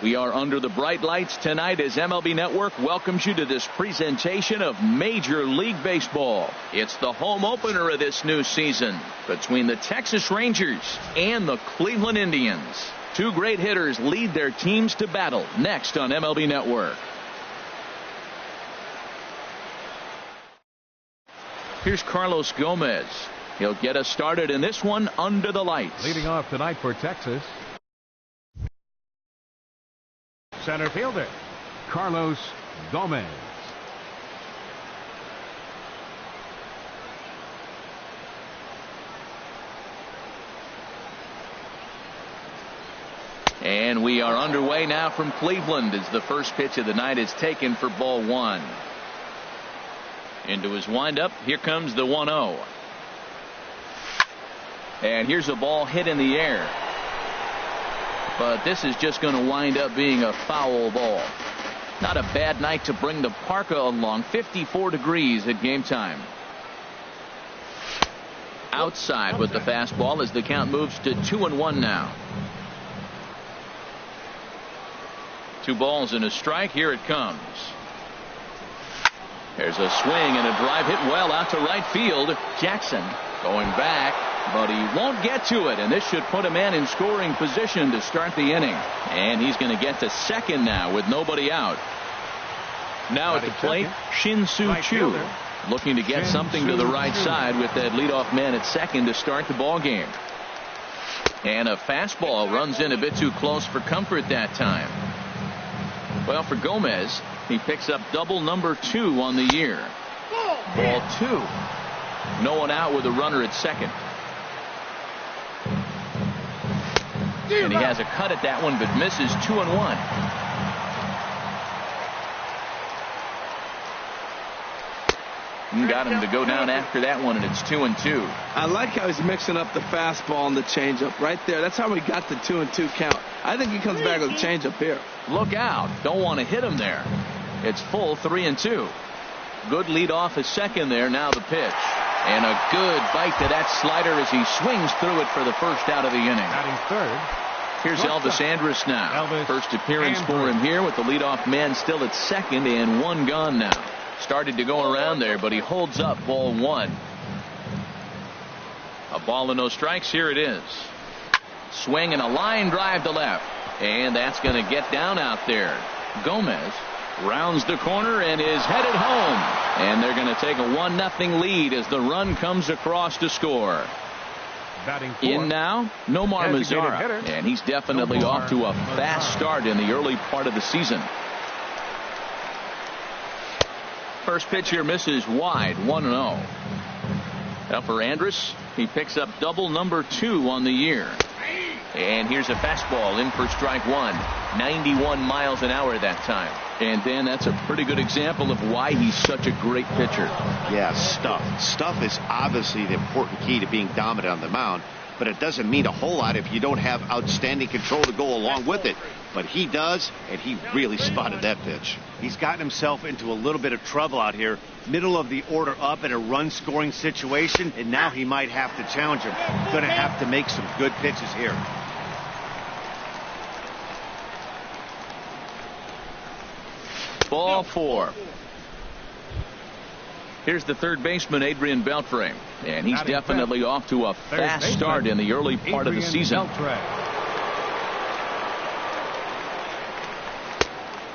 We are under the bright lights tonight as MLB Network welcomes you to this presentation of Major League Baseball. It's the home opener of this new season between the Texas Rangers and the Cleveland Indians. Two great hitters lead their teams to battle next on MLB Network. Here's Carlos Gomez. He'll get us started in this one under the lights. Leading off tonight for Texas, center fielder Carlos Gomez. And we are underway now from Cleveland as the first pitch of the night is taken for ball one. Into his windup. Here comes the 1-0. And here's a ball hit in the air. But this is just going to wind up being a foul ball. Not a bad night to bring the parka along. 54 degrees at game time. Outside with the fastball as the count moves to 2-1 now. 2 balls and a strike. Here it comes. There's a swing and a drive hit well out to right field. Jackson going back, but he won't get to it, and this should put a man in scoring position to start the inning. And he's going to get to second now with nobody out. Now at the plate, Shin-Soo Choo looking to get something to the right side with that leadoff man at second to start the ball game. And a fastball runs in a bit too close for comfort that time. Well, for Gomez, he picks up double number 2 on the year. Ball 2. No one out with a runner at second. And he has a cut at that one, but misses. 2-1. Got him to go down after that one, and it's 2-2. I like how he's mixing up the fastball and the changeup right there. That's how we got the 2-2 count. I think he comes back with a changeup here. Look out. Don't want to hit him there. It's full 3-2. Good lead off his second there. Now the pitch. And a good bite to that slider as he swings through it for the first out of the inning. Batting third. Here's Elvis Andrus now. First appearance for him here with the leadoff man still at second and 1 gone now. Started to go around there, but he holds up ball 1. A ball and no strikes. Here it is. Swing and a line drive to left. And that's going to get down out there. Gomez rounds the corner and is headed home. And they're going to take a 1-0 lead as the run comes across to score. In now, Nomar Mazara. And he's definitely off to a fast start in the early part of the season. First pitch here misses wide. 1-0. Now for Andrus, he picks up double number 2 on the year. And here's a fastball in for strike 1. 91 miles an hour that time. And Dan, that's a pretty good example of why he's such a great pitcher. Yeah, stuff is obviously the important key to being dominant on the mound, but it doesn't mean a whole lot if you don't have outstanding control to go along with it. But he does, and he really spotted that pitch. He's gotten himself into a little bit of trouble out here. Middle of the order up in a run-scoring situation, and now he might have to challenge him. Going to have to make some good pitches here. Ball 4. Here's the third baseman, Adrian Beltre. And he's definitely off to a fast start in the early part of the season.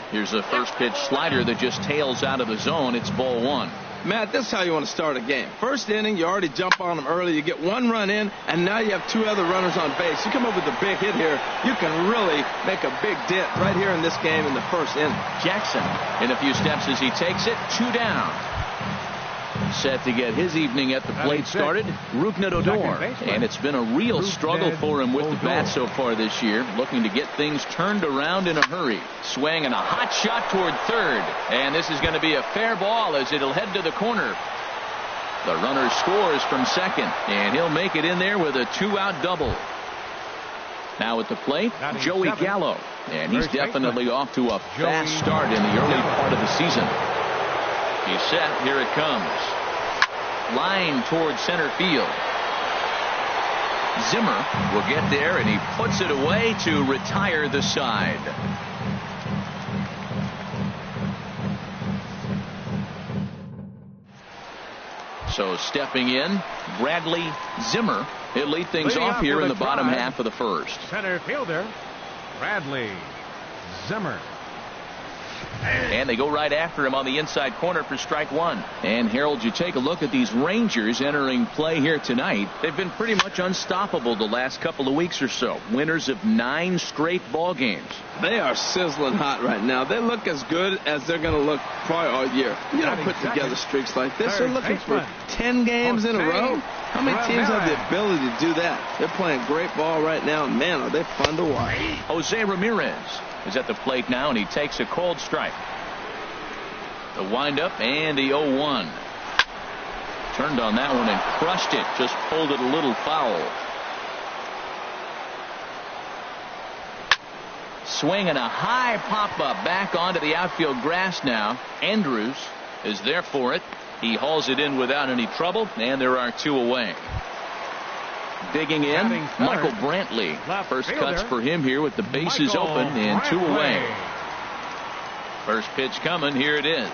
Here's a first pitch slider that just tails out of the zone. It's ball 1. Matt, this is how you want to start a game. First inning, you already jump on them early. You get 1 run in, and now you have 2 other runners on base. You come up with a big hit here, you can really make a big dent right here in this game in the first inning. Jackson in a few steps as he takes it. 2 down. Set to get his evening at the plate started, Rougned Odor. And it's been a real struggle for him with the bat so far this year, looking to get things turned around in a hurry. Swing and a hot shot toward third. And this is going to be a fair ball as it'll head to the corner. The runner scores from second, and he'll make it in there with a 2-out double. Now at the plate, Joey Gallo. And he's definitely off to a fast start in the early part of the season. He's set. Here it comes. Line toward center field. Zimmer will get there, and he puts it away to retire the side. So stepping in, Bradley Zimmer. He'll lead things off here in the bottom half of the first. Center fielder, Bradley Zimmer. And they go right after him on the inside corner for strike one. And Harold, you take a look at these Rangers entering play here tonight. They've been pretty much unstoppable the last couple of weeks or so. Winners of 9 straight ball games. They are sizzling hot right now. They look as good as they're going to look probably all year. You don't put together streaks like this. They're looking for 10 games in a row. How many teams have the ability to do that? They're playing great ball right now, and man, are they fun to watch. Jose Ramirez is at the plate now, and he takes a cold strike. The windup and the 0-1. Turned on that one and crushed it. Just pulled it a little foul. Swing and a high pop-up back onto the outfield grass now. Andrews is there for it. He hauls it in without any trouble, and there are 2 away. Digging in, Michael Brantley. First cuts for him here with the bases open and 2 away. First pitch coming. Here it is.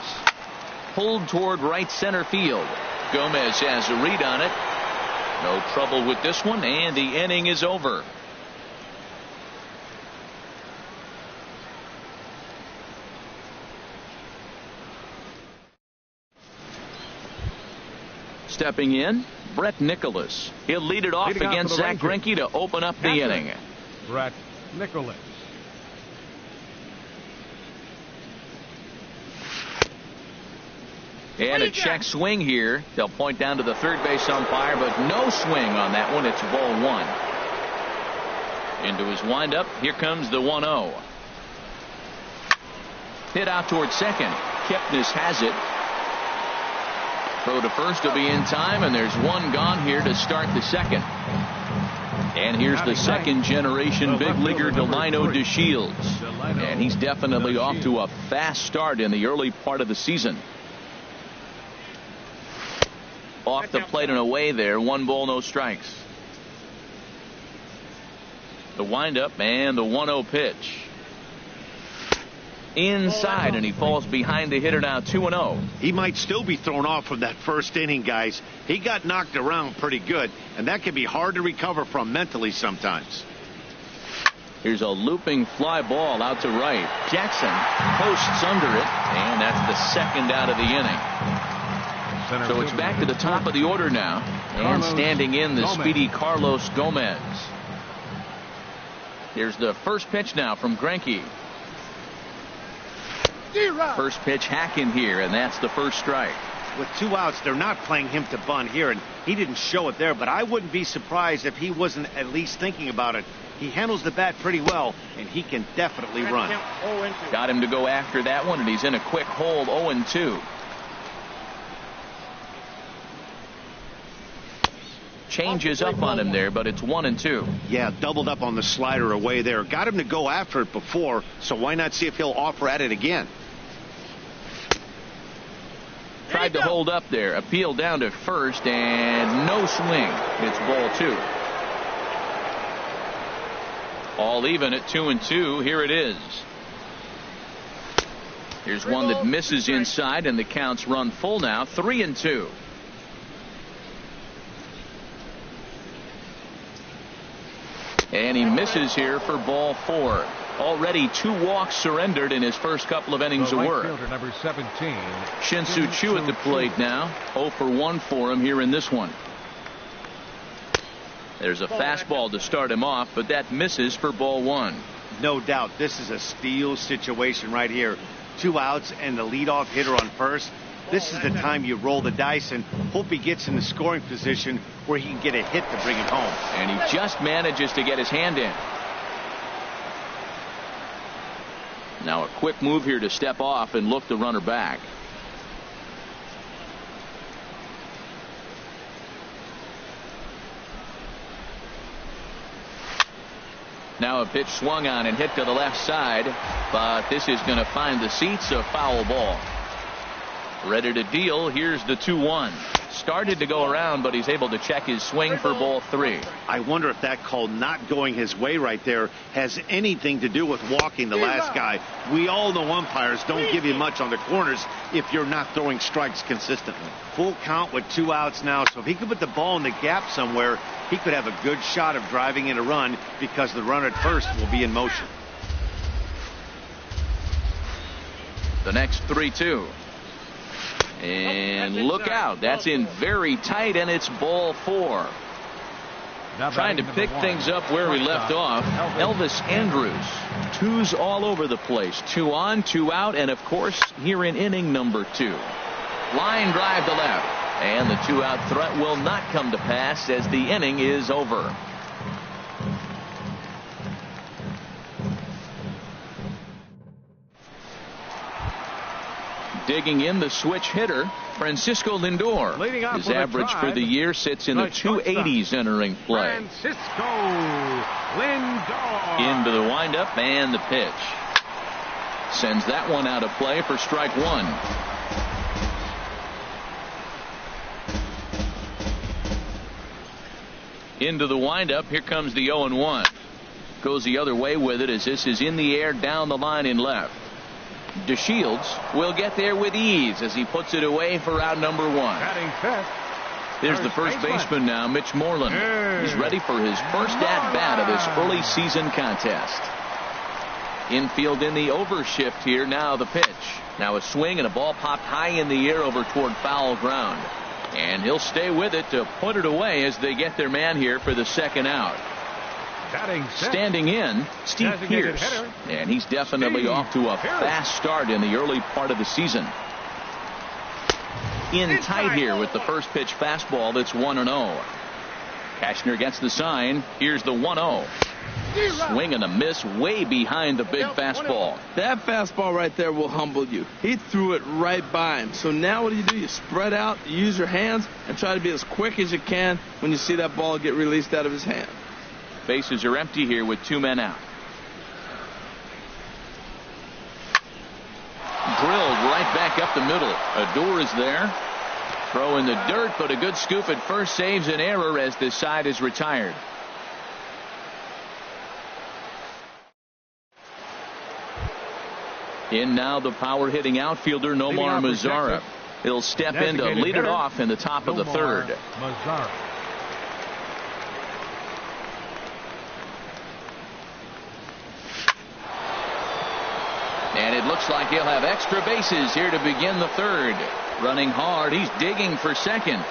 Pulled toward right center field. Gomez has a read on it. No trouble with this one, and the inning is over. Stepping in, Brett Nicholas. He'll lead it off against Zach Greinke to open up the inning. Brett Nicholas. And a check swing here. They'll point down to the third base umpire, but no swing on that one. It's ball 1. Into his windup. Here comes the 1-0. Hit out towards second. Kipnis has it. Throw to first will be in time, and there's one gone here to start the second. And here's the second generation big leaguer Delino DeShields. And he's definitely off to a fast start in the early part of the season. Off the plate and away there. 1 ball, no strikes. The windup and the 1-0 pitch. Inside, and he falls behind the hitter now. 2-0. He might still be thrown off from that first inning, guys. He got knocked around pretty good, and that can be hard to recover from mentally sometimes. Here's a looping fly ball out to right. Jackson posts under it, and that's the second out of the inning. So it's back to the top of the order now, and standing in the speedy Carlos Gomez. Here's the first pitch now from Greinke. First pitch hacking here, and that's the first strike. With 2 outs, they're not playing him to bunt here, and he didn't show it there, but I wouldn't be surprised if he wasn't at least thinking about it. He handles the bat pretty well, and he can definitely run. Got him to go after that one, and he's in a quick hold. 0-2. Changes up on him there, but it's 1-2. Yeah, doubled up on the slider away there. Got him to go after it before, so why not see if he'll offer at it again? Tried to hold up there. Appeal down to first, and no swing. It's ball 2. All even at 2-2. Here it is. Here's one that misses inside, and the counts run full now. 3-2. And he misses here for ball 4. Already 2 walks surrendered in his first couple of innings of work. Number 17. Shin-Soo Choo at the plate now. 0 for 1 for him here in this one. There's a fastball to start him off, but that misses for ball 1. No doubt this is a steal situation right here. 2 outs and the leadoff hitter on first. This is the time you roll the dice and hope he gets in the scoring position where he can get a hit to bring it home. And he just manages to get his hand in. Now a quick move here to step off and look the runner back. Now a pitch swung on and hit to the left side, but this is going to find the seats. A foul ball. Ready to deal. Here's the 2-1. started to go around, but he's able to check his swing for ball 3. I wonder if that call not going his way right there has anything to do with walking the last guy. We all know umpires don't give you much on the corners if you're not throwing strikes consistently. Full count with 2 outs now, so if he could put the ball in the gap somewhere, he could have a good shot of driving in a run because the runner at first will be in motion. The next 3-2. And look out. That's in very tight, and it's ball 4. Trying to pick things up where we left off. Elvis Andrus. 2s all over the place. 2 on, 2 out, and of course here in inning number 2. Line drive to left. And the 2-out threat will not come to pass as the inning is over. Digging in the switch hitter, Francisco Lindor. His average for the year sits in the 280s entering play. Francisco Lindor. Into the windup and the pitch. Sends that one out of play for strike 1. Into the windup. Here comes the 0-1. Goes the other way with it as this is in the air down the line in left. DeShields will get there with ease as he puts it away for out number 1. There's the first baseman now, Mitch Moreland. He's ready for his first at-bat of this early season contest. Infield in the overshift here. Now the pitch. Now a swing and a ball popped high in the air over toward foul ground. And he'll stay with it to put it away as they get their man here for the second out. Standing in, Steve Pearce, and he's definitely off to a fast start in the early part of the season. In tight here with the first pitch fastball that's 1-0. Cashner gets the sign. Here's the 1-0. Swing and a miss way behind the big fastball. That fastball right there will humble you. He threw it right by him. So now what do? You spread out, you use your hands, and try to be as quick as you can when you see that ball get released out of his hand. Bases are empty here with 2 men out. Drilled right back up the middle. Odor is there. Throw in the dirt, but a good scoop at first saves an error as this side is retired. In now the power hitting outfielder Nomar Mazara. He'll step in to lead it off in the top of the 3rd. And it looks like he'll have extra bases here to begin the 3rd. Running hard, he's digging for second.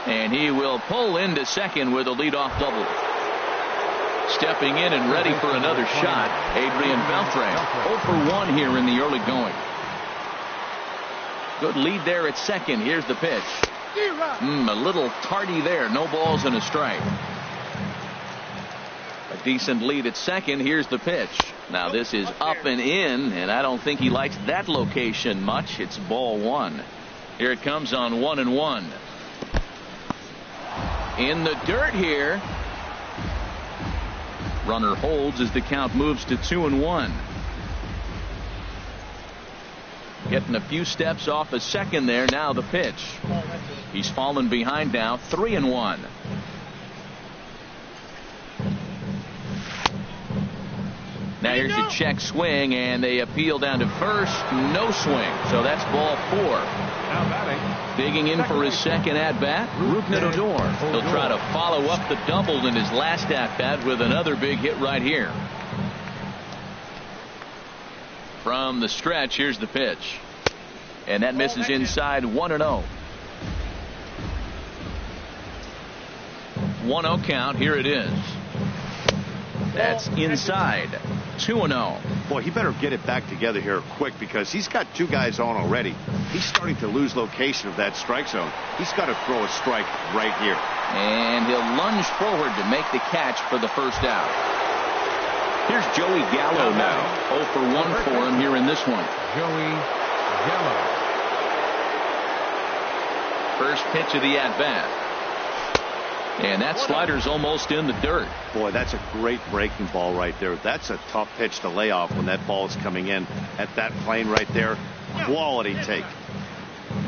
And he will pull into second with a leadoff double. Stepping in and ready for another shot, Adrian Beltre. 0 for 1 here in the early going. Good lead there at second. Here's the pitch. A little tardy there. No balls and a strike. A decent lead at second. Here's the pitch. Now this is up and in, and I don't think he likes that location much. It's ball 1. Here it comes on 1-1. In the dirt here. Runner holds as the count moves to 2-1. Getting a few steps off a second there. Now the pitch. He's fallen behind now. 3-1. Now here's a check swing, and they appeal down to first. No swing. So that's ball 4. Digging in for his second at-bat, Rougned Odor. He'll try to follow up the double in his last at-bat with another big hit right here. From the stretch, here's the pitch. And that misses inside. 1-0. 1-0 count. Here it is. That's inside. 2-0. Boy, he better get it back together here quick because he's got 2 guys on already. He's starting to lose location of that strike zone. He's got to throw a strike right here. And he'll lunge forward to make the catch for the first out. Here's Joey Gallo now. 0 for 1 for him here in this one. Joey Gallo. First pitch of the at-bat. And that slider's almost in the dirt. Boy, that's a great breaking ball right there. That's a tough pitch to lay off when that ball is coming in at that plane right there. Quality take.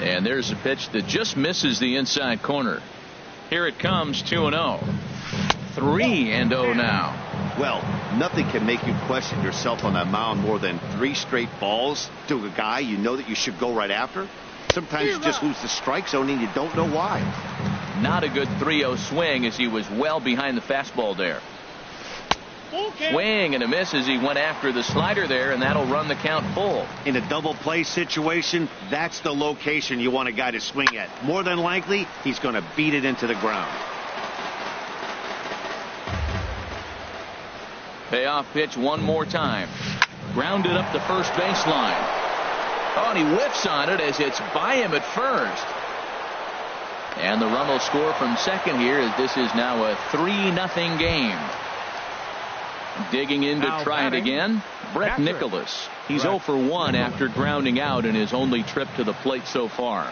And there's a pitch that just misses the inside corner. Here it comes, 2-0. 3-0 now. Well, nothing can make you question yourself on that mound more than 3 straight balls to a guy you know that you should go right after. Sometimes you just lose the strike zone and you don't know why. Not a good 3-0 swing as he was well behind the fastball there. Swing and a miss as he went after the slider there, and that'll run the count full. In a double play situation, that's the location you want a guy to swing at. More than likely, he's going to beat it into the ground. Payoff pitch one more time. Grounded up the first baseline. Oh, and he whiffs on it as it's by him at first. And the run will score from second here as this is now a 3-0 game. Digging in to try it again, Brett Nicholas. He's 0 for 1 after grounding out in his only trip to the plate so far.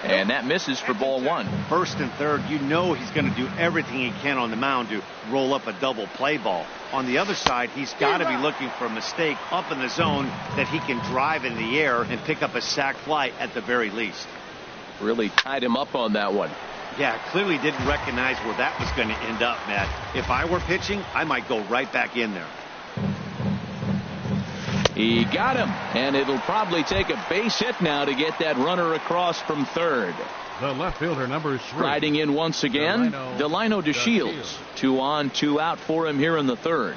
And that misses for ball 1. First and third, you know he's going to do everything he can on the mound to roll up a double play ball. On the other side, he's got to be looking for a mistake up in the zone that he can drive in the air and pick up a sac fly at the very least. Really tied him up on that one. Yeah, clearly didn't recognize where that was going to end up, Matt. If I were pitching, I might go right back in there. He got him, and it'll probably take a base hit now to get that runner across from third. The left fielder, number 3. Riding in once again, Delino DeShields. 2 on, 2 out for him here in the third.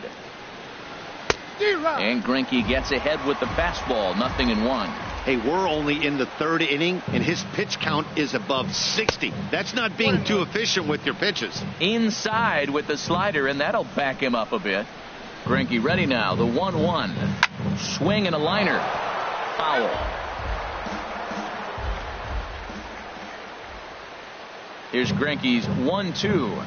And Greinke gets ahead with the fastball, 0-1. Hey, we're only in the 3rd inning, and his pitch count is above 60. That's not being too efficient with your pitches. Inside with the slider, and that'll back him up a bit. Greinke ready now, the 1-1. Swing and a liner. Foul. Here's Greinke's 1-2.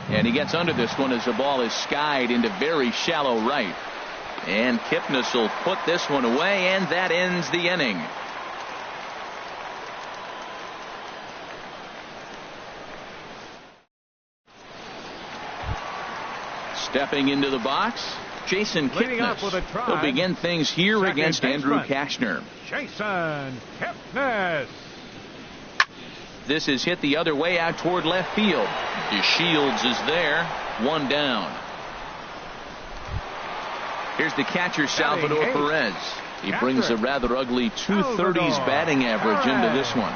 And he gets under this one as the ball is skied into very shallow right. And Kipnis will put this one away, and that ends the inning. Stepping into the box, Jason Kipnis will begin things here against Andrew Kashner. Jason Kipnis. This is hit the other way out toward left field. DeShields is there, 1 down. Here's the catcher, Salvador Perez. He brings a rather ugly 230s batting average into this one.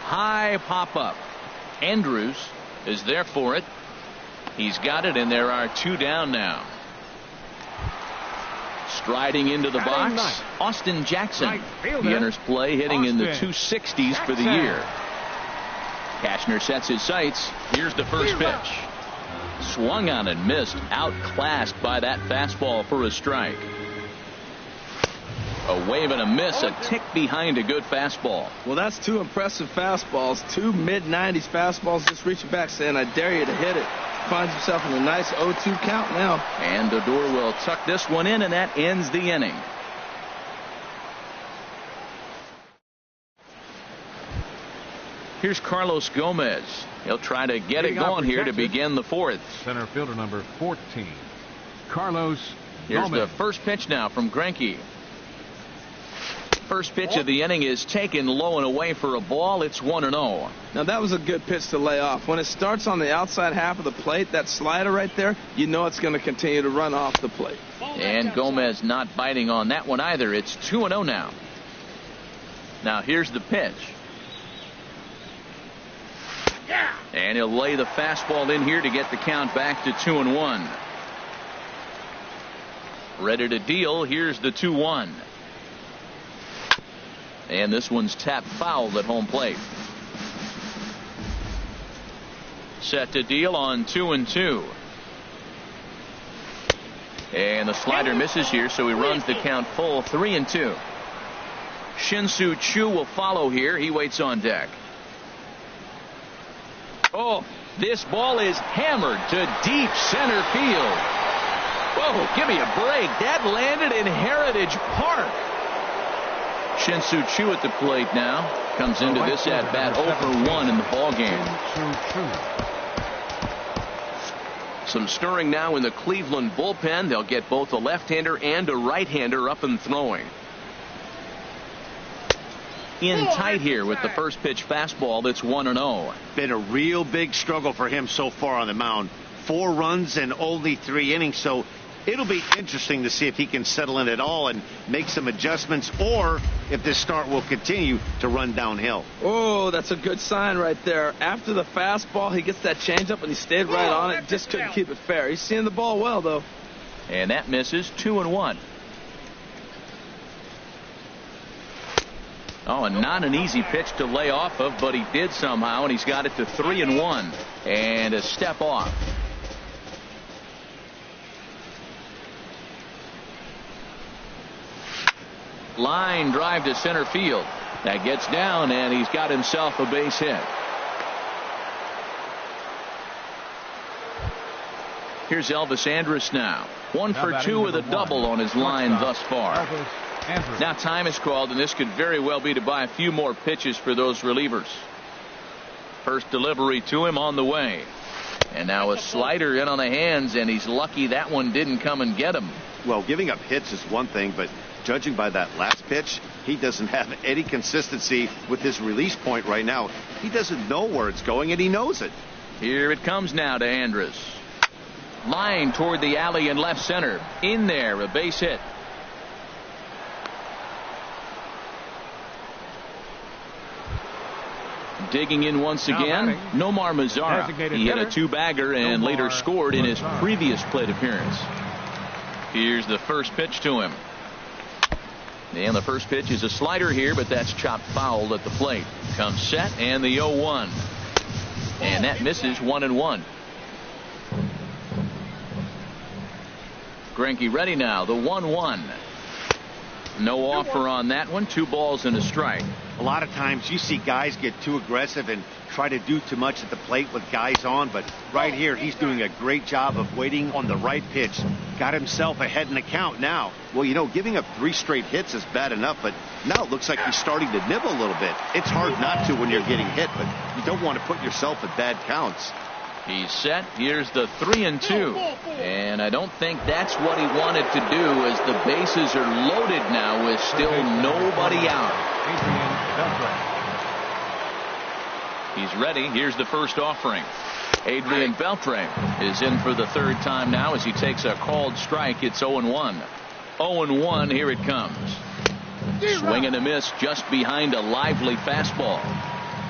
High pop-up. Andrews is there for it. He's got it, and there are 2 down now. Striding into the box, Austin Jackson. He enters play hitting in the 260s for the year. Kashner sets his sights. Here's the first pitch. Swung on and missed, outclassed by that fastball for a strike. A wave and a miss, a tick behind a good fastball. Well, that's 2 impressive fastballs, 2 mid-90s fastballs just reaching back saying, I dare you to hit it. Finds himself in a nice 0-2 count now. And Odor will tuck this one in, and that ends the inning. Here's Carlos Gomez. He'll try to get it going here to begin the 4th. Center fielder, number 14, Carlos Here's Gomez. the first pitch now from Greinke. First pitch of the inning is taken low and away for a ball. It's 1-0. Now, that was a good pitch to lay off. When it starts on the outside half of the plate, that slider right there, you know it's going to continue to run off the plate. And Gomez not biting on that one either. It's 2-0 now. Now, here's the pitch. And he'll lay the fastball in here to get the count back to 2-1. Ready to deal. Here's the 2-1. And this one's tapped foul at home plate. Set to deal on 2-2. And the slider misses here, so he runs the count full, 3-2. Shin-Soo Choo will follow here. He waits on deck. Oh, this ball is hammered to deep center field. Whoa, give me a break. That landed in Heritage Park. Shin-Soo Choo at the plate now. Comes into this at bat 0 for 1 in the ball game. Some stirring now in the Cleveland bullpen. They'll get both a left-hander and a right-hander up and throwing. In tight here with the first pitch fastball that's 1-0. Been a real big struggle for him so far on the mound. 4 runs in only 3 innings, so it'll be interesting to see if he can settle in at all and make some adjustments, or if this start will continue to run downhill. Oh, that's a good sign right there. After the fastball, he gets that changeup, and he stayed right on it. Just couldn't keep it fair. He's seeing the ball well, though. And that misses. 2-1. Oh, and not an easy pitch to lay off of, but he did somehow, and he's got it to 3-1. And a step off. Line drive to center field. That gets down, and he's got himself a base hit. Here's Elvis Andrus now. 1 for 2 with a double on his line thus far. Now time is called, and this could very well be to buy a few more pitches for those relievers. First delivery to him on the way. And now a slider in on the hands, and he's lucky that one didn't come and get him. Well, giving up hits is one thing, but judging by that last pitch, he doesn't have any consistency with his release point right now. He doesn't know where it's going, and he knows it. Here it comes now to Andrus. Line toward the alley in left center. In there, a base hit. Digging in once again, Nomar Mazara. He hit a 2-bagger and later scored in his previous plate appearance. Here's the first pitch to him. And the first pitch is a slider here, but that's chopped foul at the plate. Comes set, and the 0-1. And that misses. 1-1. Greinke ready now. The 1-1. No offer on that one. 2 balls and a strike. A lot of times you see guys get too aggressive and try to do too much at the plate with guys on, but right here he's doing a great job of waiting on the right pitch. Got himself ahead in the count now. Well, you know, giving up 3 straight hits is bad enough, but now it looks like he's starting to nibble a little bit. It's hard not to when you're getting hit, but you don't want to put yourself at bad counts. He's set. Here's the 3-2. And I don't think that's what he wanted to do, as the bases are loaded now with still nobody out. He's ready. Here's the first offering. Adrian Beltre is in for the 3rd time now as he takes a called strike. It's 0-1. 0-1. Here it comes. Swing and a miss just behind a lively fastball.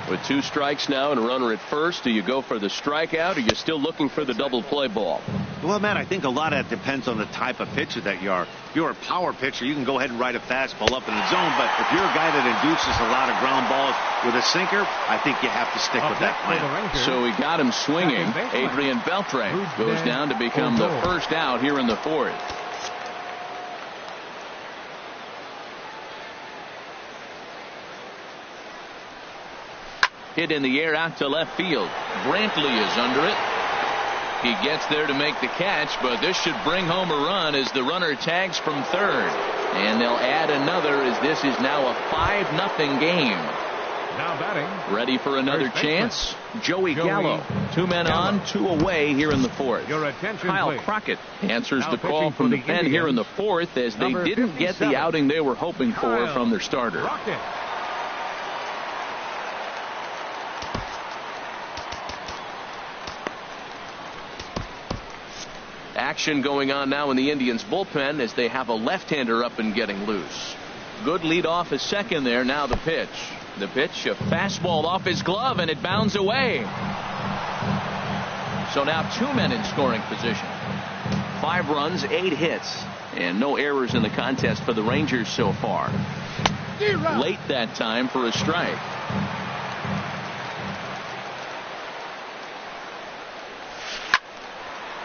With 2 strikes now and a runner at first, do you go for the strikeout, or are you still looking for the double play ball? Well, Matt, I think a lot of that depends on the type of pitcher that you are. If you're a power pitcher, you can go ahead and ride a fastball up in the zone, but if you're a guy that induces a lot of ground balls with a sinker, I think you have to stick with that plan. So he got him swinging. Adrian Beltre goes down to become the first out here in the 4th. Hit in the air out to left field. Brantley is under it. He gets there to make the catch, but this should bring home a run as the runner tags from 3rd. And they'll add another as this is now a 5-0 game. Now batting. Ready for another chance? Joey Gallo. 2 men on, 2 away here in the 4th. Your attention, Kyle please. Crockett answers Now the call from the pen here in the 4th as they Number didn't get 57. the outing they were hoping for Kyle from their starter. Crockett. Action going on now in the Indians bullpen as they have a left-hander up and getting loose. Good lead off his second there. Now the pitch. The pitch, a fastball off his glove, and it bounds away. So now 2 men in scoring position. 5 runs, 8 hits, and no errors in the contest for the Rangers so far. Late that time for a strike.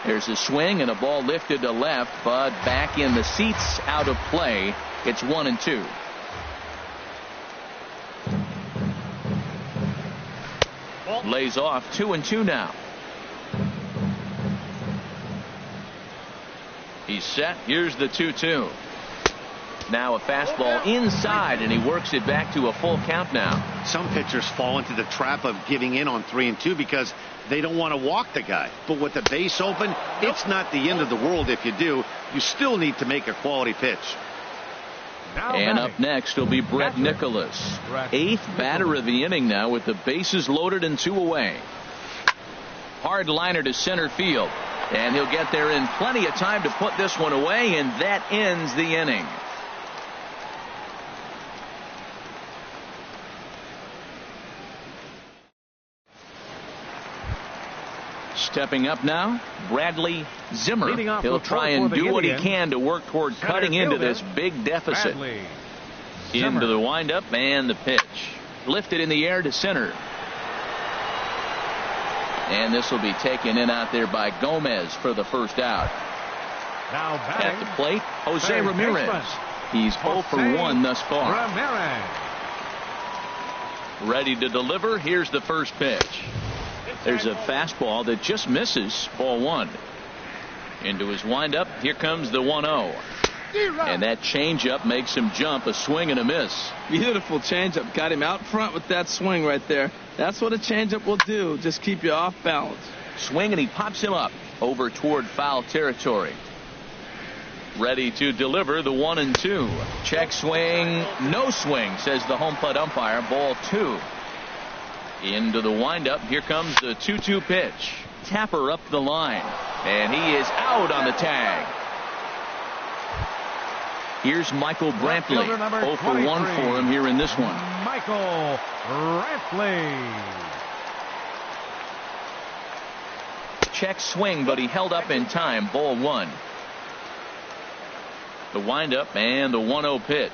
There's a swing and a ball lifted to left, but back in the seats, out of play. It's 1-2. Lays off. 2-2 now. He's set. Here's the 2-2. Now a fastball inside, and he works it back to a full count now. Some pitchers fall into the trap of giving in on 3-2 because they don't want to walk the guy. But with the base open, it's not the end of the world if you do. You still need to make a quality pitch. And up next will be Brett Nicholas. 8th batter of the inning now with the bases loaded and 2 away. Hard liner to center field. And he'll get there in plenty of time to put this one away, and that ends the inning. Stepping up now, Bradley Zimmer. He'll try and do what he can to work toward cutting into this big deficit. Into the windup and the pitch. Lifted in the air to center. And this will be taken in out there by Gomez for the first out. Now at the plate, Jose Ramirez. He's 0 for 1 thus far. Ready to deliver. Here's the first pitch. There's a fastball that just misses. Ball 1. Into his windup. Here comes the 1-0. And that changeup makes him jump. A swing and a miss. Beautiful changeup. Got him out front with that swing right there. That's what a changeup will do. Just keep you off balance. Swing, and he pops him up over toward foul territory. Ready to deliver the 1-2. Check swing. No swing, says the home plate umpire. Ball 2. Into the windup. Here comes the 2-2 pitch. Tapper up the line. And he is out on the tag. Here's Michael Brantley. 0 for 1 for him here in this one. Michael Brantley. Check swing, but he held up in time. Ball 1. The windup and the 1-0 pitch.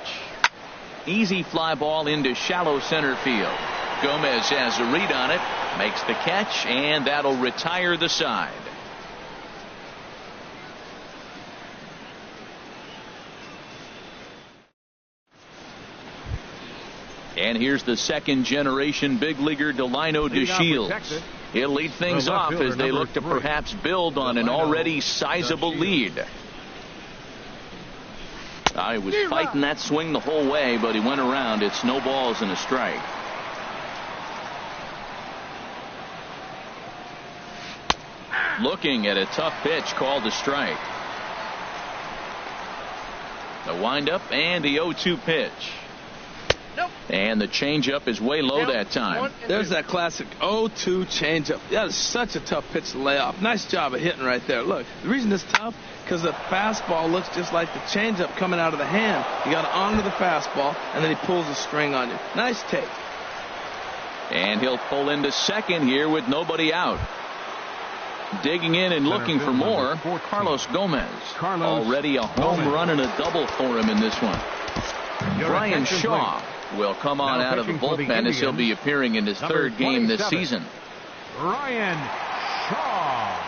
Easy fly ball into shallow center field. Gomez has a read on it, makes the catch, and that'll retire the side. And here's the second generation big leaguer Delino DeShields. He'll lead things off as they look to perhaps build on an already sizable lead. He was fighting that swing the whole way, but he went around. It's no balls and a strike. Looking at a tough pitch called a strike. The windup and the 0-2 pitch. And the changeup is way low that time. There's that classic 0-2 changeup. That is such a tough pitch to lay off. Nice job of hitting right there. Look, the reason it's tough because the fastball looks just like the changeup coming out of the hand. You got to honor the fastball, and then he pulls the string on you. Nice take. And he'll pull into second here with nobody out. Digging in and looking for more, Carlos Gomez. Already a home run and a double for him in this one. Brian Shaw will come on out of the bullpen as he'll be appearing in his third game this season. Brian Shaw.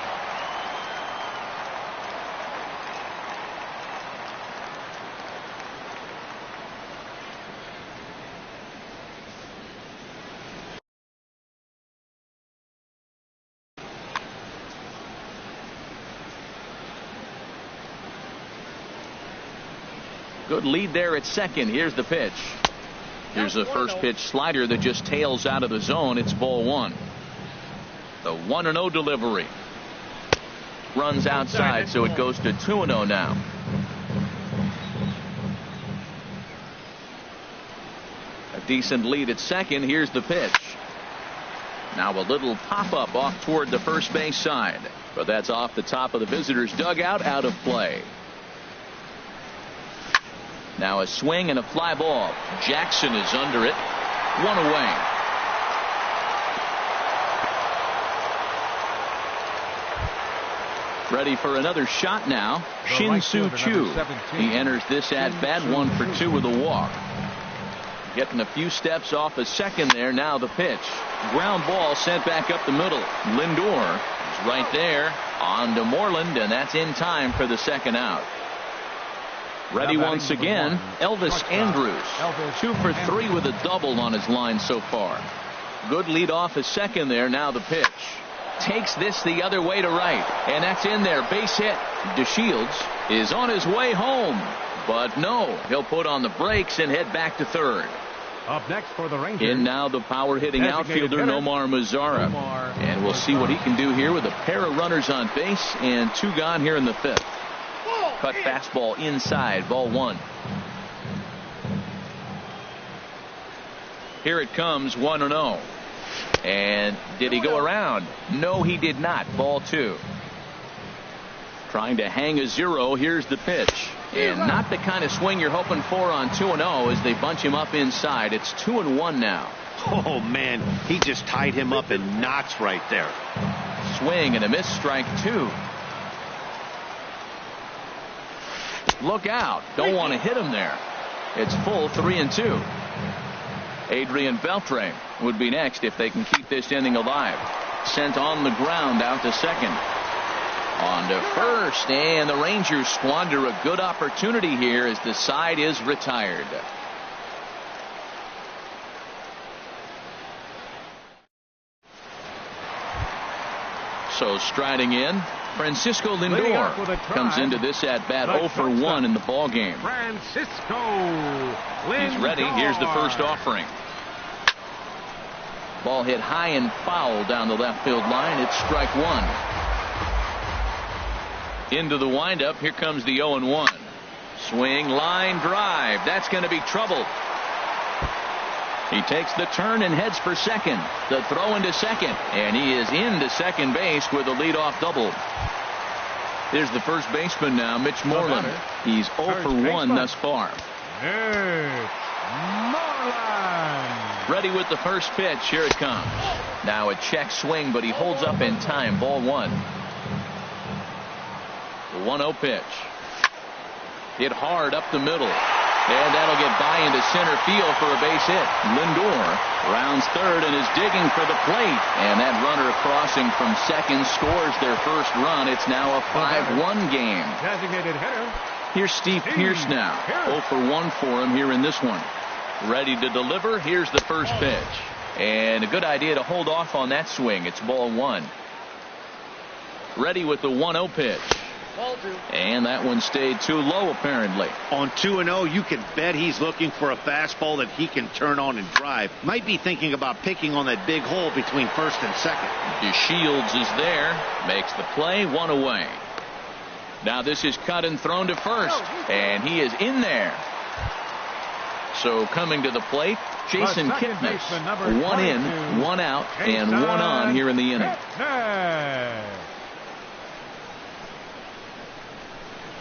Good lead there at second. Here's the pitch. Here's the first pitch slider that just tails out of the zone. It's ball 1. The 1-0 delivery. Runs outside, so it goes to 2-0 now. A decent lead at second. Here's the pitch. Now a little pop-up off toward the first base side. But that's off the top of the visitor's dugout, out of play. Now a swing and a fly ball. Jackson is under it. 1 away. Ready for another shot now. Shin-Soo Choo. He enters this at bat 1 for 2 with a walk. Getting a few steps off a second there. Now the pitch. Ground ball sent back up the middle. Lindor is right there. On to Moreland, and that's in time for the second out. Ready once again, Elvis Andrus. 2 for 3 with a double on his line so far. Good lead off a second there. Now the pitch. Takes this the other way to right. And that's in there. Base hit. DeShields is on his way home. But no, he'll put on the brakes and head back to third. Up next for the Rangers. In now the power-hitting outfielder Nomar Mazara. And we'll see what he can do here with a pair of runners on base and 2 gone here in the 5th. Cut fastball inside, ball 1. Here it comes, 1-0. And did he go around? No, he did not. Ball 2. Trying to hang a 0. Here's the pitch. And not the kind of swing you're hoping for on 2-0 as they bunch him up inside. It's 2-1 now. Oh, man, he just tied him up in knots right there. Swing and a miss, strike 2. Look out. Don't want to hit him there. It's full 3-2. Adrian Beltre would be next if they can keep this inning alive. Sent on the ground out to second. On to first, and the Rangers squander a good opportunity here as the side is retired. So striding in, Francisco Lindor comes into this at bat 0 for 1 in the ball game. Francisco Lindor. He's ready. Here's the first offering. Ball hit high and foul down the left field line. It's strike 1. Into the windup. Here comes the 0-1. Swing, line drive. That's going to be trouble. He takes the turn and heads for second. The throw into second. And he is into second base with a leadoff double. Here's the first baseman now, Mitch Moreland. He's 0 for 1 thus far. Moreland. Ready with the first pitch. Here it comes. Now a check swing, but he holds up in time. Ball 1. The 1-0 pitch. Hit hard up the middle. And that'll get by into center field for a base hit. Lindor rounds third and is digging for the plate. And that runner crossing from second scores their first run. It's now a 5-1 game. Designated hitter. Here's Steve Pearce now. 0 for 1 for him here in this one. Ready to deliver. Here's the first pitch. And a good idea to hold off on that swing. It's ball 1. Ready with the 1-0 pitch. And that one stayed too low apparently. On 2-0, you can bet he's looking for a fastball that he can turn on and drive. Might be thinking about picking on that big hole between first and second. DeShields is there. Makes the play. 1 away. Now this is cut and thrown to first. And he is in there. So coming to the plate, Jason Kipnis. 1 in, 1 out, and 1 on here in the inning.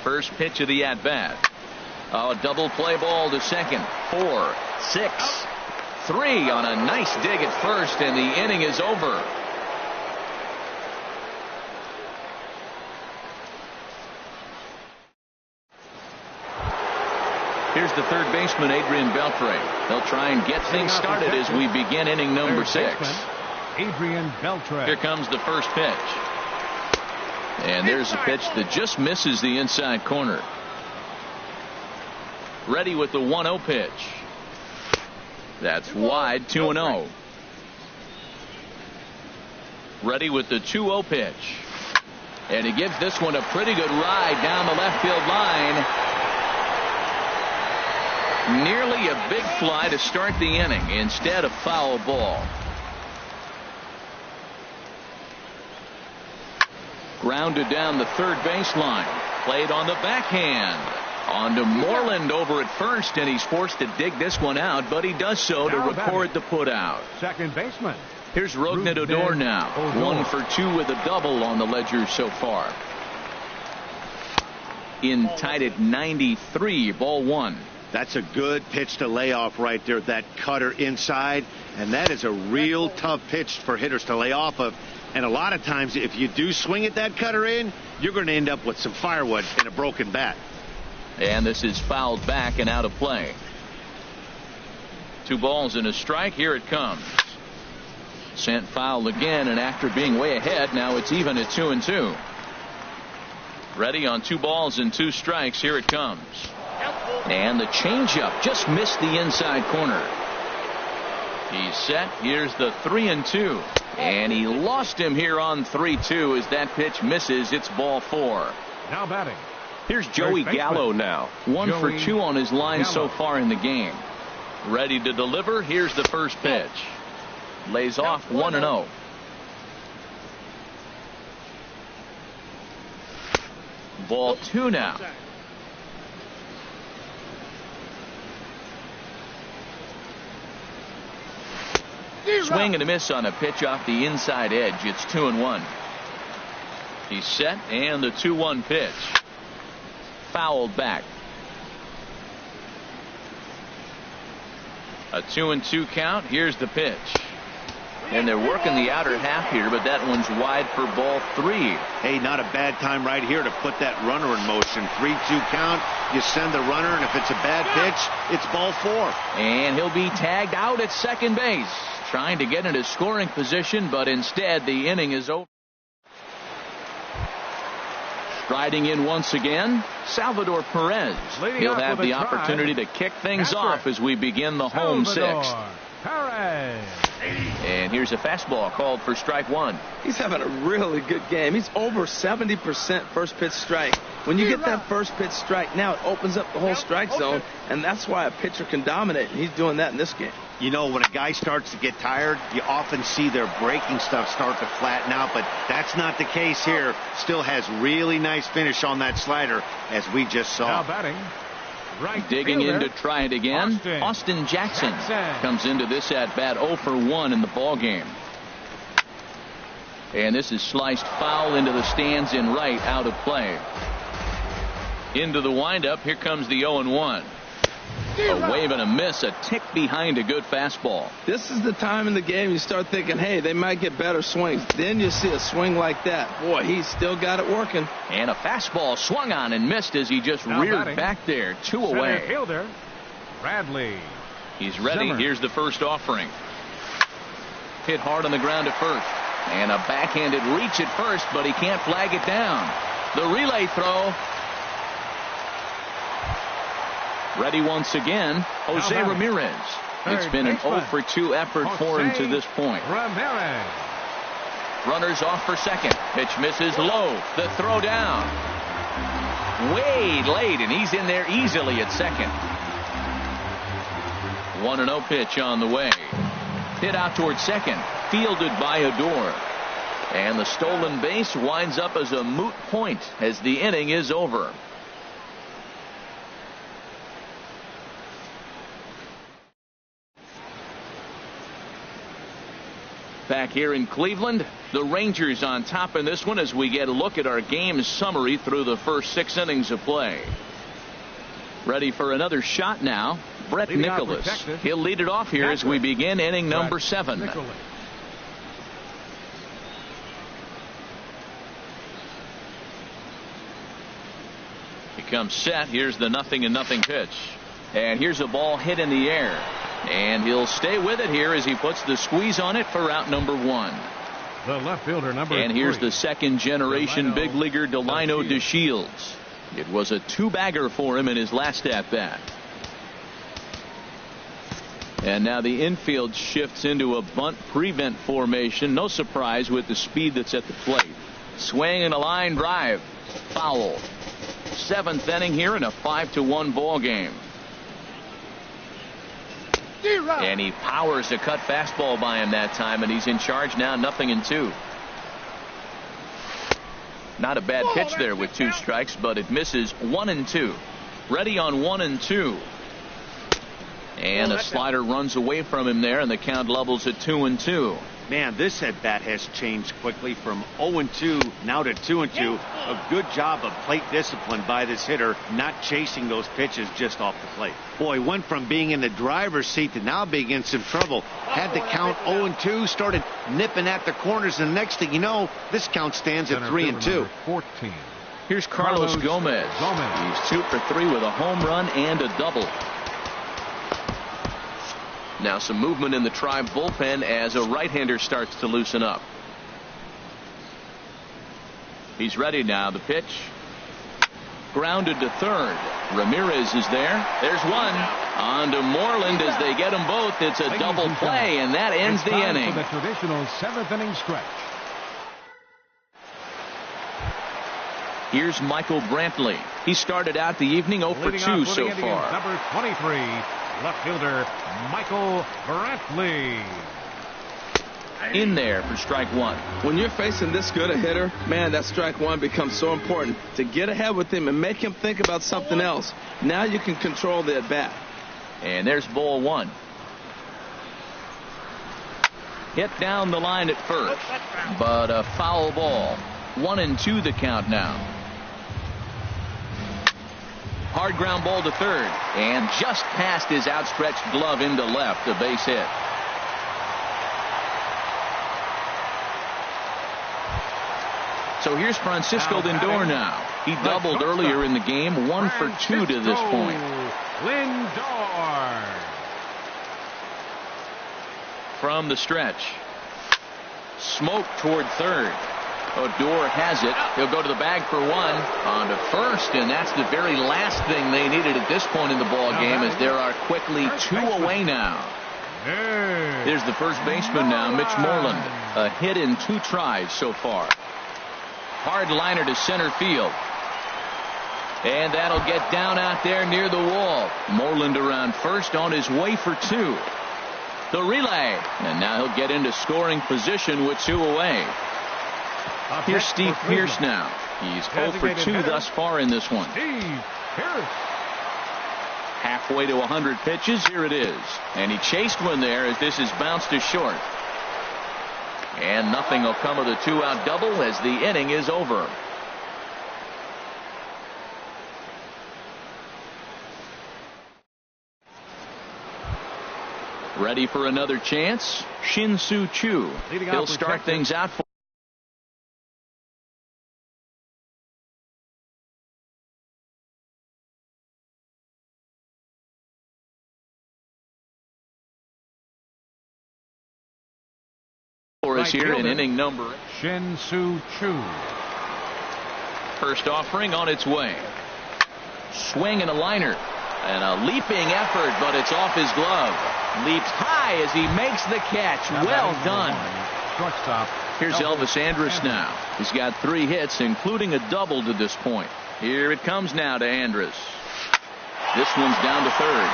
First pitch of the at-bat. A double play ball to second. 4, 6, 3 on a nice dig at first, and the inning is over. Here's the third baseman, Adrian Beltre. They'll try and get things started as we begin inning number 6. Adrian Beltre. Here comes the first pitch. And there's a pitch that just misses the inside corner. Ready with the 1-0 pitch. That's wide. 2-0. Ready with the 2-0 pitch. And he gives this one a pretty good ride down the left field line. Nearly a big fly to start the inning instead of foul ball. Grounded down the third baseline. Played on the backhand. On to Moreland over at first, and he's forced to dig this one out, but he does so to record the putout. Second baseman. Here's Rougned Odor now. 1 for 2 with a double on the ledger so far. In tied at 93, ball 1. That's a good pitch to lay off right there. That cutter inside, and that is a real tough pitch for hitters to lay off of. And a lot of times, if you do swing at that cutter in, you're going to end up with some firewood and a broken bat. And this is fouled back and out of play. 2 balls and a strike. Here it comes. Sent foul again, and after being way ahead, now it's even at 2-2. Ready on 2 balls and 2 strikes. Here it comes. And the changeup just missed the inside corner. He's set. Here's the 3-2. And he lost him here on 3-2 as that pitch misses. It's ball 4. Now batting. Here's Joey Gallo now. 1 for 2 on his line so far in the game. Ready to deliver. Here's the first pitch. Lays off 1-0. Ball 2 now. Swing and a miss on a pitch off the inside edge. It's 2-1. He's set, and the 2-1 pitch. Fouled back. A 2-2 count. Here's the pitch. And they're working the outer half here, but that one's wide for ball 3. Hey, not a bad time right here to put that runner in motion. 3-2 count. You send the runner, and if it's a bad pitch, it's ball 4. And he'll be tagged out at second base, trying to get into scoring position, but instead the inning is over. Striding in once again, Salvador Perez. He'll have the opportunity to kick things off as we begin the home sixth. Perez. And here's a fastball called for strike 1. He's having a really good game. He's over 70% first pitch strike. When you get that first pitch strike, now it opens up the whole strike zone, and that's why a pitcher can dominate, and he's doing that in this game. You know, when a guy starts to get tired, you often see their breaking stuff start to flatten out, but that's not the case here. Still has really nice finish on that slider, as we just saw. Now batting. Right Digging fielder, in to try it again. Austin Jackson comes into this at bat 0 for 1 in the ball game. And this is sliced foul into the stands in right, out of play. Into the windup. Here comes the 0-1. A wave and a miss, a tick behind a good fastball. This is the time in the game you start thinking, hey, they might get better swings. Then you see a swing like that. Boy, he's still got it working. And a fastball swung on and missed as he just reared back there. 2 away. Center fielder, Bradley. He's ready. Zimmer. Here's the first offering. Hit hard on the ground at first. And a backhanded reach at first, but he can't flag it down. The relay throw. Ready once again, Jose Ramirez. It's been an 0 for 2 effort for him to this point. Ramirez. Runners off for second. Pitch misses low. The throw down. Way late, and he's in there easily at second. 1-0 pitch on the way. Hit out towards second. Fielded by Adore. And the stolen base winds up as a moot point as the inning is over. Back here in Cleveland, the Rangers on top in this one as we get a look at our game summary through the first 6 innings of play. Ready for another shot now, Brett Nicholas. He'll lead it off here as we begin inning number 7. He comes set. Here's the 0-0 pitch. And here's a ball hit in the air. And he'll stay with it here as he puts the squeeze on it for out number 1. The left fielder number 3. And here's the second generation big leaguer Delino DeShields. It was a 2-bagger for him in his last at bat. And now the infield shifts into a bunt prevent formation. No surprise with the speed that's at the plate. Swing and a line drive. Foul. 7th inning here in a 5-1 ball game. And he powers a cut fastball by him that time, and he's in charge now, 0-2. Not a bad pitch there with 2 strikes, but it misses 1-2. Ready on 1-2. And a slider runs away from him there, and the count levels at 2-2. Man, this at bat has changed quickly from 0-2 now to 2-2. A good job of plate discipline by this hitter, not chasing those pitches just off the plate. Boy, went from being in the driver's seat to now being in some trouble. Had the count 0-2, started nipping at the corners, and the next thing you know, this count stands at 3-2. 14. Here's Carlos Gomez. He's 2 for 3 with a home run and a double. Now some movement in the Tribe bullpen as a right-hander starts to loosen up. He's ready now. The pitch. Grounded to third. Ramirez is there. There's one. On to Moreland as they get them both. It's a double play, and that ends the inning. The traditional 7th inning stretch. Here's Michael Brantley. He started out the evening 0 for 2 so far. Number 23, left fielder Michael Brantley. In there for strike one. When you're facing this good a hitter, man, that strike one becomes so important to get ahead with him and make him think about something else. Now you can control the at-bat. And there's ball one. Hit down the line at first, but a foul ball. 1-2 the count now. Hard ground ball to third, and just past his outstretched glove into left, a base hit. So here's Francisco Lindor now. He doubled earlier in the game, 1 for 2 to this point. Lindor. From the stretch. Smoke toward third. Odor has it. He'll go to the bag for one. On to first, and that's the very last thing they needed at this point in the ball game, as there are quickly 2 away now. Here's the first baseman now, Mitch Moreland. A hit in 2 tries so far. Hard liner to center field. And that'll get down out there near the wall. Moreland around first on his way for 2. The relay. And now he'll get into scoring position with 2 away. Here's Steve Pearce now. He's 0 for 2 thus far in this one. Steve Pearce. Halfway to 100 pitches. Here it is. And he chased one there as this is bounced to short. And nothing will come of the 2-out double as the inning is over. Ready for another chance? Shin-Soo Choo. He'll start things out for us here in inning number. Shin-Soo Choo. First offering on its way. Swing and a liner. And a leaping effort, but it's off his glove. Leaps high as he makes the catch. Well done. Shortstop. Here's Elvis Andrus now. He's got 3 hits, including a double to this point. Here it comes now to Andrus. This one's down to third.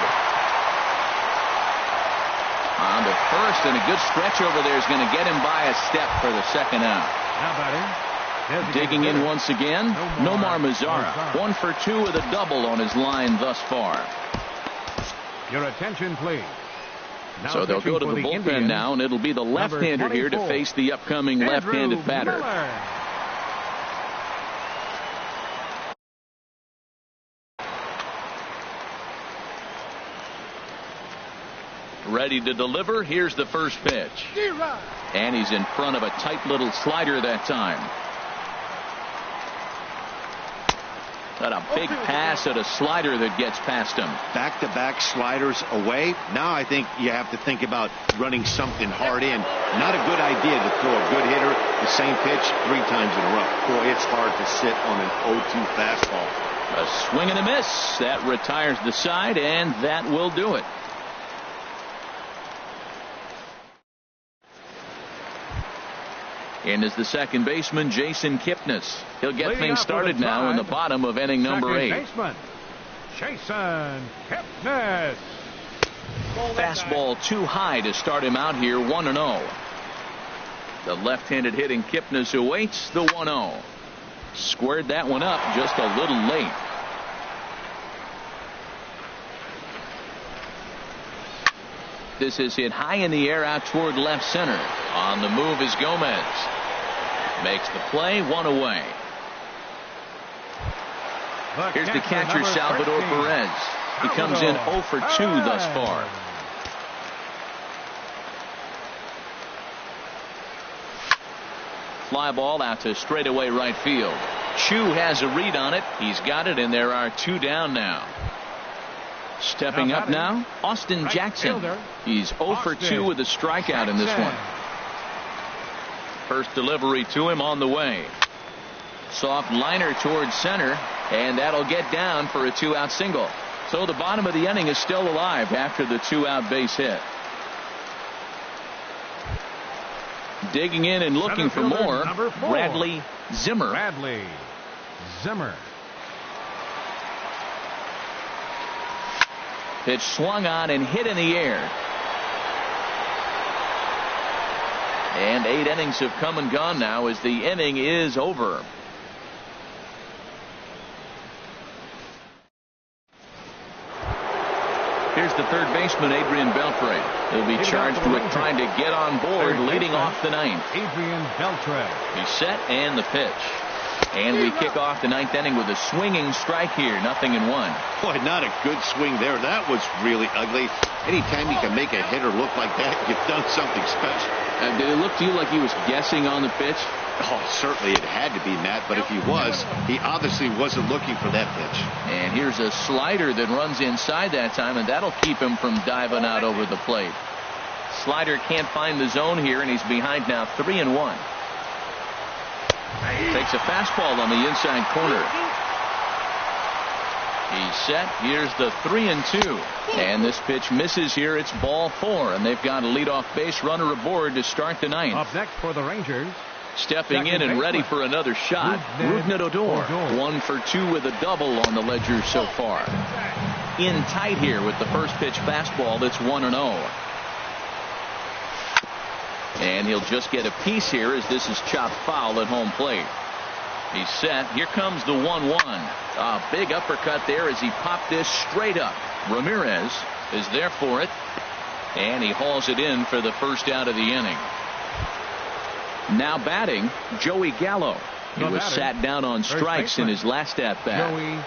On to first, and a good stretch over there is going to get him by a step for the second out. How about him? Digging in once again, Nomar Mazara. 1 for 2 with a double on his line thus far. Your attention, please. Now so they'll go to the bullpen now, and it'll be the left-hander here to face the upcoming left-handed batter. Ready to deliver. Here's the first pitch. And he's in front of a tight little slider that time. Got a big pass at a slider that gets past him. Back-to-back sliders away. Now I think you have to think about running something hard in. Not a good idea to throw a good hitter the same pitch 3 times in a row. Boy, it's hard to sit on an 0-2 fastball. A swing and a miss. That retires the side, and that will do it. In is the second baseman, Jason Kipnis. He'll get things started now in the bottom of inning number 8. Baseman, Jason Kipnis. Fastball too high to start him out here, 1-0. The left-handed hitting Kipnis awaits the 1-0. Squared that one up just a little late. This is hit high in the air out toward left center. On the move is Gomez. Makes the play, 1 away. Here's the catcher, Salvador Perez. He comes in 0 for 2 thus far. Fly ball out to straightaway right field. Chu has a read on it. He's got it, and there are 2 down now. Stepping up now, Austin Jackson. He's 0 for 2 with a strikeout in this one. First delivery to him on the way. Soft liner towards center, and that'll get down for a 2-out single. So the bottom of the inning is still alive after the 2-out base hit. Digging in and looking for more, Bradley Zimmer. Pitch swung on and hit in the air. And 8 innings have come and gone now as the inning is over. Here's the third baseman, Adrian Beltre. He'll be charged with trying to get on board, leading off the ninth. Adrian Beltre. He's set and the pitch. And we kick off the ninth inning with a swinging strike here, 0-1. Boy, not a good swing there. That was really ugly. Anytime you can make a hitter look like that, you've done something special. Did it look to you like he was guessing on the pitch? Oh, certainly it had to be, Matt, but if he was, he obviously wasn't looking for that pitch. And here's a slider that runs inside that time, and that'll keep him from diving out over the plate. Slider can't find the zone here, and he's behind now, 3-1. Takes a fastball on the inside corner. He's set. Here's the 3-2. And this pitch misses here. It's ball 4, and they've got a leadoff base runner aboard to start the ninth. Up next for the Rangers. Stepping in and ready for another shot, Rougned Odor. 1 for 2 with a double on the ledger so far. In tight here with the first pitch fastball. It's 1-0. And he'll just get a piece here as this is chopped foul at home plate. He's set. Here comes the 1-1. A big uppercut there as he popped this straight up. Ramirez is there for it. And he hauls it in for the first out of the inning. Now batting, Joey Gallo. He was sat down on strikes in his last at-bat. Joey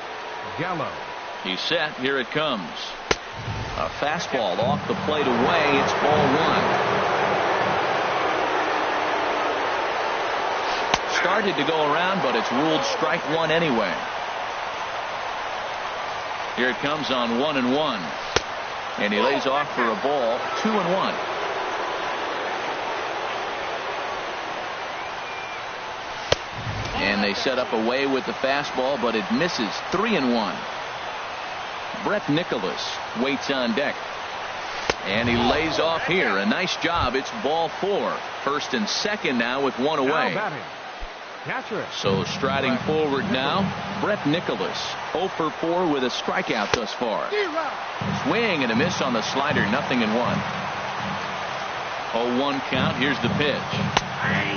Gallo. He's set. Here it comes. A fastball off the plate away. It's ball 1. Started to go around, but it's ruled strike 1 anyway. Here it comes on 1-1. And he lays off for a ball, 2-1. And they set up away with the fastball, but it misses, 3-1. Brett Nicholas waits on deck. And he lays off here. A nice job. It's ball 4. First and second now with 1 away. So striding forward now, Brett Nicholas, 0 for 4 with a strikeout thus far. Swing and a miss on the slider, 0-1. 0-1 count. Here's the pitch.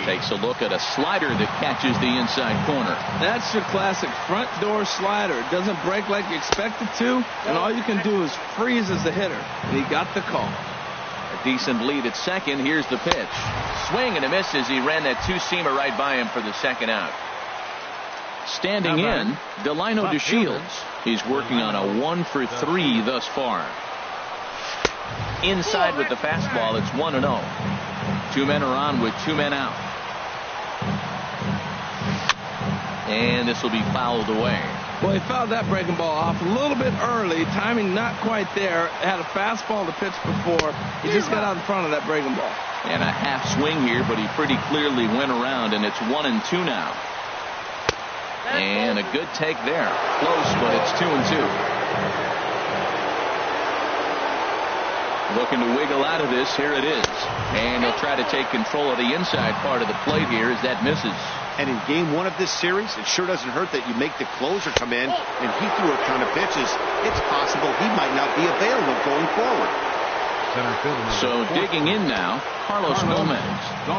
Takes a look at a slider that catches the inside corner. That's your classic front door slider. It doesn't break like you expect it to, and all you can do is freeze as the hitter. And he got the call. A decent lead at second. Here's the pitch. Swing and a miss as he ran that two-seamer right by him for the second out. Standing in, Delino DeShields. He's working on a 1 for 3 thus far. Inside with the fastball, it's 1-0. 2 men are on with 2 men out. And this will be fouled away. Well, he fouled that breaking ball off a little bit early. Timing not quite there. Had a fastball to pitch before. He just got out in front of that breaking ball. And a half swing here, but he pretty clearly went around, and it's 1-2 now. And a good take there. Close, but it's 2-2. Looking to wiggle out of this. Here it is. And he'll try to take control of the inside part of the plate here as that misses. And in game 1 of this series, it sure doesn't hurt that you make the closer come in, and he threw a ton of pitches. It's possible he might not be available going forward. So digging in now, Carlos Gomez.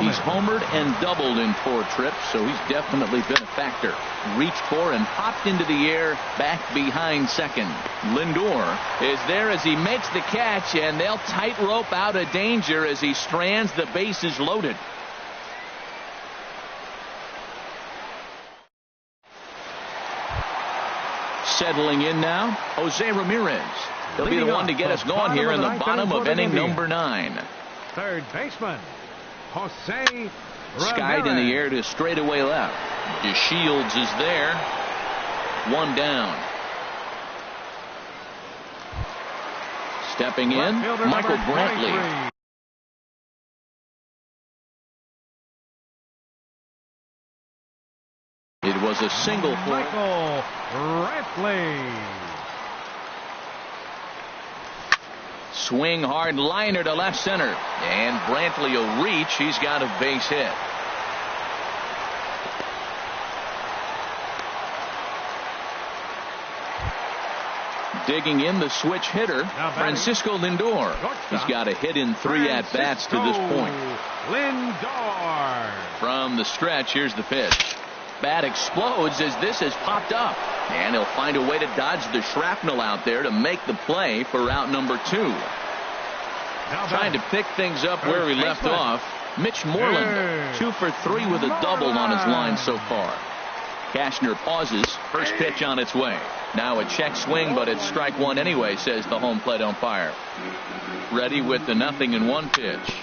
He's homered and doubled in 4 trips, so he's definitely been a factor. Reached for and popped into the air back behind second. Lindor is there as he makes the catch, and they'll tightrope out of danger as he strands. The bases loaded. Settling in now, Jose Ramirez. He'll be the one to get us going here in the bottom of inning number 9. Third baseman, Jose Ramirez. Skied in the air to straightaway left. DeShields is there. 1 down. Stepping in, Michael Brantley. It was a single for Michael Brantley. Swing hard liner to left center. And Brantley will reach. He's got a base hit. digging in the switch hitter, Francisco Lindor. He's got a hit in 3 at-bats to this point. Lindor. From the stretch, here's the pitch. Bat explodes as this has popped up. And he'll find a way to dodge the shrapnel out there to make the play for out number 2. Trying to pick things up where he left off, Mitch Moreland, 2 for 3 with a double on his line so far. Cashner pauses. First pitch on its way. Now a check swing, but it's strike 1 anyway, says the home plate umpire. Ready with the 0-1 pitch.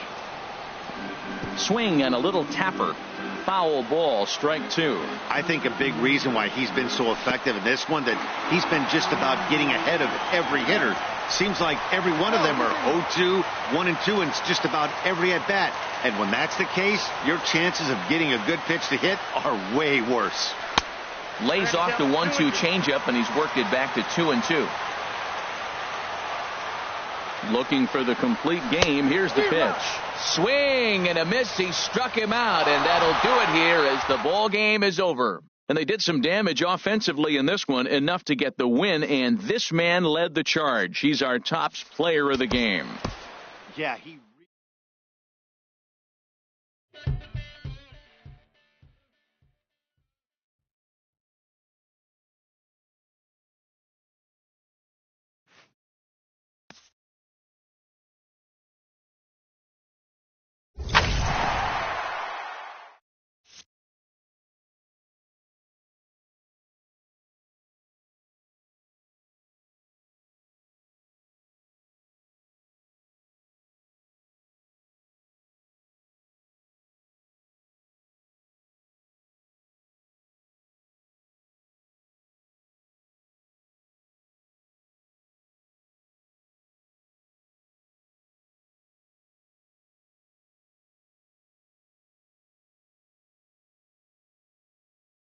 Swing and a little tapper. Foul ball, strike 2. I think a big reason why he's been so effective in this one, that he's been just about getting ahead of every hitter. Seems like every one of them are 0-2, 1-2, and it's just about every at bat. And when that's the case, your chances of getting a good pitch to hit are way worse. Lays off the 1-2 changeup, and he's worked it back to 2-2. Looking for the complete game. Here's the pitch. Swing and a miss. He struck him out, and that'll do it here as the ball game is over. And they did some damage offensively in this one, enough to get the win, and this man led the charge. He's our top player of the game. Yeah, he